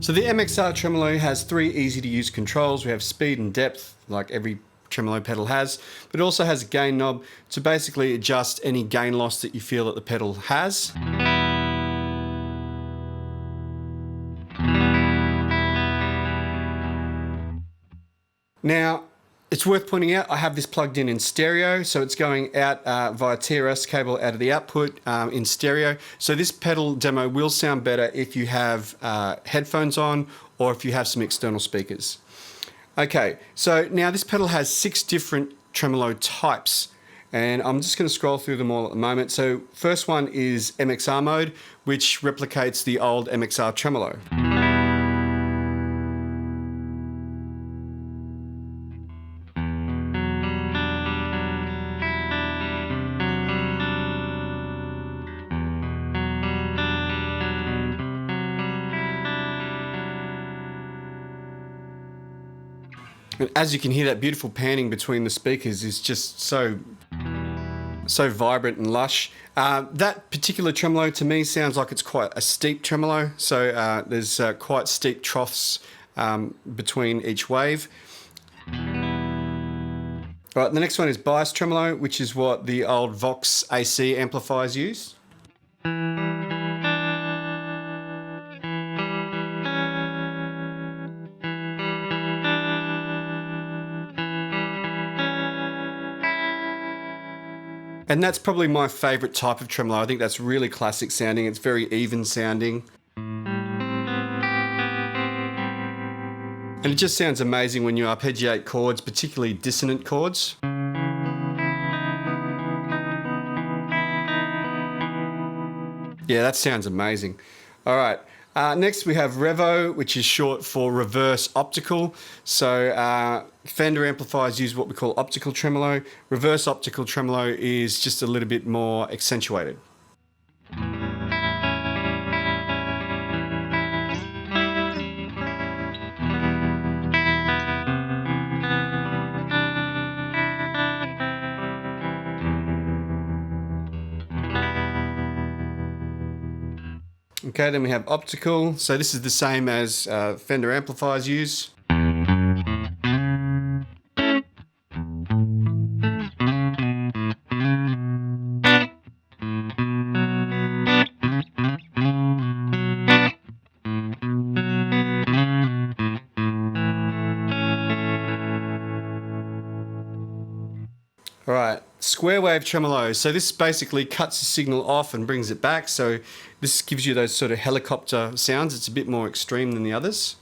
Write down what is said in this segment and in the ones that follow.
So the MXR Tremolo has 3 easy to use controls. We have speed and depth, like every tremolo pedal has, but it also has a gain knob to basically adjust any gain loss that you feel that the pedal has. Now, it's worth pointing out I have this plugged in stereo, so it's going out via TRS cable out of the output in stereo. So this pedal demo will sound better if you have headphones on or if you have some external speakers. Okay, so now this pedal has 6 different tremolo types, and I'm just going to scroll through them all at the moment. So first one is MXR mode, which replicates the old MXR Tremolo. And as you can hear, that beautiful panning between the speakers is just so vibrant and lush. That particular tremolo to me sounds like it's quite a steep tremolo, so there's quite steep troughs between each wave. Right, the next one is bias tremolo, which is what the old Vox AC amplifiers use. And that's probably my favourite type of tremolo. I think that's really classic sounding. It's very even sounding. And it just sounds amazing when you arpeggiate chords, particularly dissonant chords. Yeah, that sounds amazing. All right. Next we have Revo, which is short for reverse optical. So Fender amplifiers use what we call optical tremolo. Reverse optical tremolo is just a little bit more accentuated. Okay, then we have optical. So this is the same as Fender amplifiers use. All right, square wave tremolo. So this basically cuts the signal off and brings it back. So this gives you those sort of helicopter sounds. It's a bit more extreme than the others.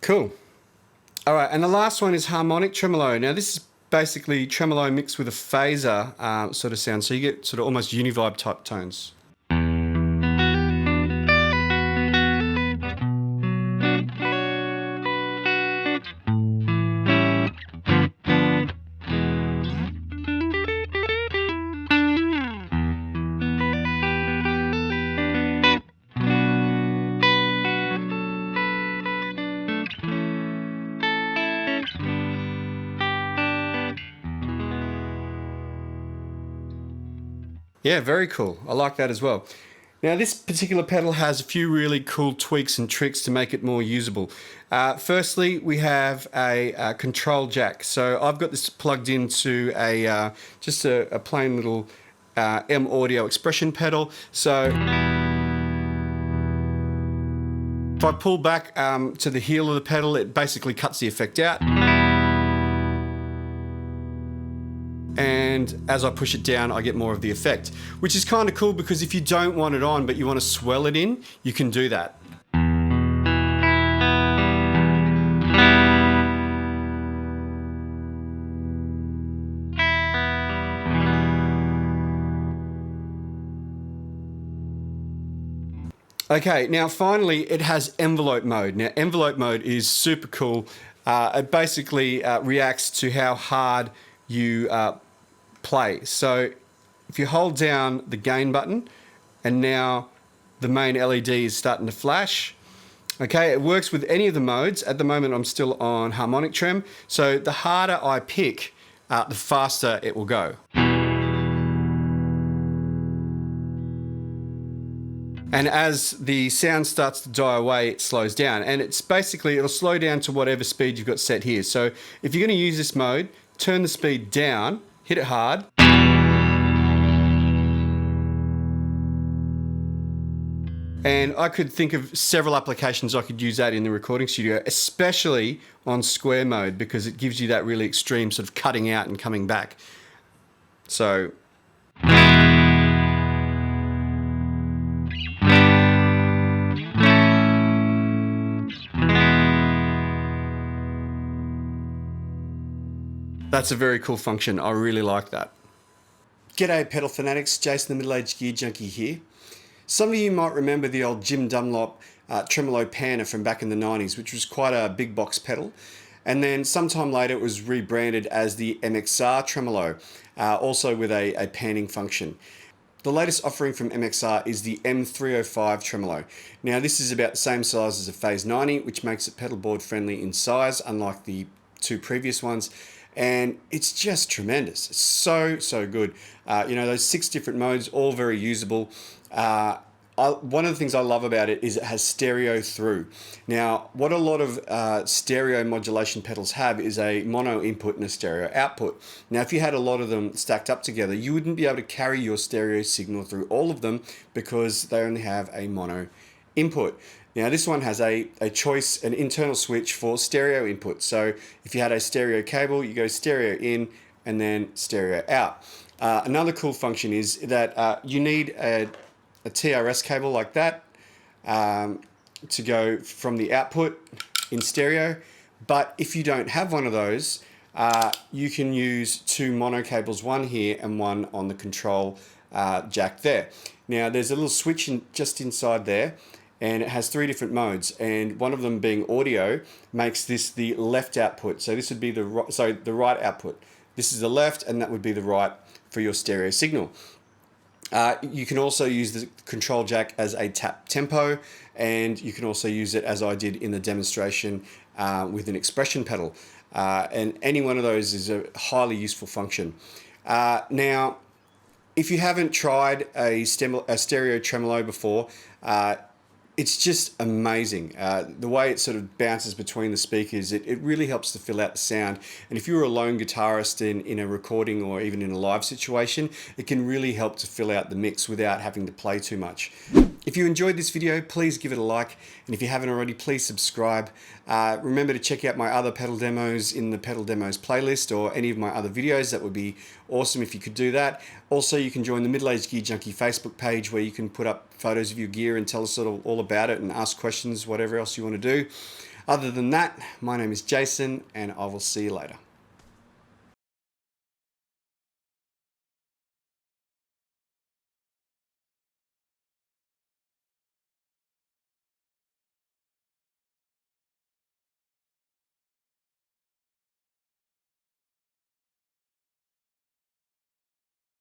Cool. All right, and the last one is harmonic tremolo. Now this is basically tremolo mixed with a phaser sort of sound, so you get sort of almost univibe type tones. Yeah, very cool. I like that as well. Now this particular pedal has a few really cool tweaks and tricks to make it more usable. Firstly, we have a control jack. So I've got this plugged into just a plain little M audio expression pedal. So if I pull back to the heel of the pedal, it basically cuts the effect out. And as I push it down, I get more of the effect, which is kind of cool because if you don't want it on but you want to swell it in, you can do that. Okay, now finally it has envelope mode. Now envelope mode is super cool. It basically reacts to how hard you play. So if you hold down the gain button and now the main LED is starting to flash. Okay, it works with any of the modes. At the moment, I'm still on harmonic trem. So the harder I pick, the faster it will go. And as the sound starts to die away, it slows down. And it's basically, it'll slow down to whatever speed you've got set here. So if you're going to use this mode, turn the speed down, hit it hard. And I could think of several applications I could use that in the recording studio, especially on square mode, because it gives you that really extreme sort of cutting out and coming back. So. That's a very cool function. I really like that. G'day pedal fanatics, Jason the Middle-Aged Gear Junkie here. Some of you might remember the old Jim Dunlop Tremolo Panner from back in the 90s, which was quite a big box pedal. And then sometime later it was rebranded as the MXR Tremolo, also with a panning function. The latest offering from MXR is the M305 Tremolo. Now this is about the same size as a Phase 90, which makes it pedalboard friendly in size, unlike the two previous ones. And it's just tremendous. It's so good. You know, those 6 different modes, all very usable. One of the things I love about it is it has stereo through. Now, what a lot of stereo modulation pedals have is a mono input and a stereo output. Now, if you had a lot of them stacked up together, you wouldn't be able to carry your stereo signal through all of them because they only have a mono input. Now this one has a choice, an internal switch for stereo input. So if you had a stereo cable, you go stereo in and then stereo out. Another cool function is that you need a TRS cable like that to go from the output in stereo. But if you don't have one of those, you can use 2 mono cables, one here and one on the control jack there. Now there's a little switch just inside there, and it has 3 different modes, and one of them being audio makes this the left output. So this would be the right output. This is the left, and that would be the right for your stereo signal. You can also use the control jack as a tap tempo, and you can also use it as I did in the demonstration with an expression pedal. And any one of those is a highly useful function. Now, if you haven't tried a stereo tremolo before, it's just amazing. The way it sort of bounces between the speakers, it really helps to fill out the sound. And if you're a lone guitarist in a recording or even in a live situation, it can really help to fill out the mix without having to play too much. If you enjoyed this video, please give it a like. And if you haven't already, please subscribe. Remember to check out my other pedal demos in the pedal demos playlist or any of my other videos. That would be awesome if you could do that. Also, you can join the Middle-Aged Gear Junkie Facebook page where you can put up photos of your gear and tell us all about it and ask questions, whatever else you want to do. Other than that, my name is Jason and I will see you later.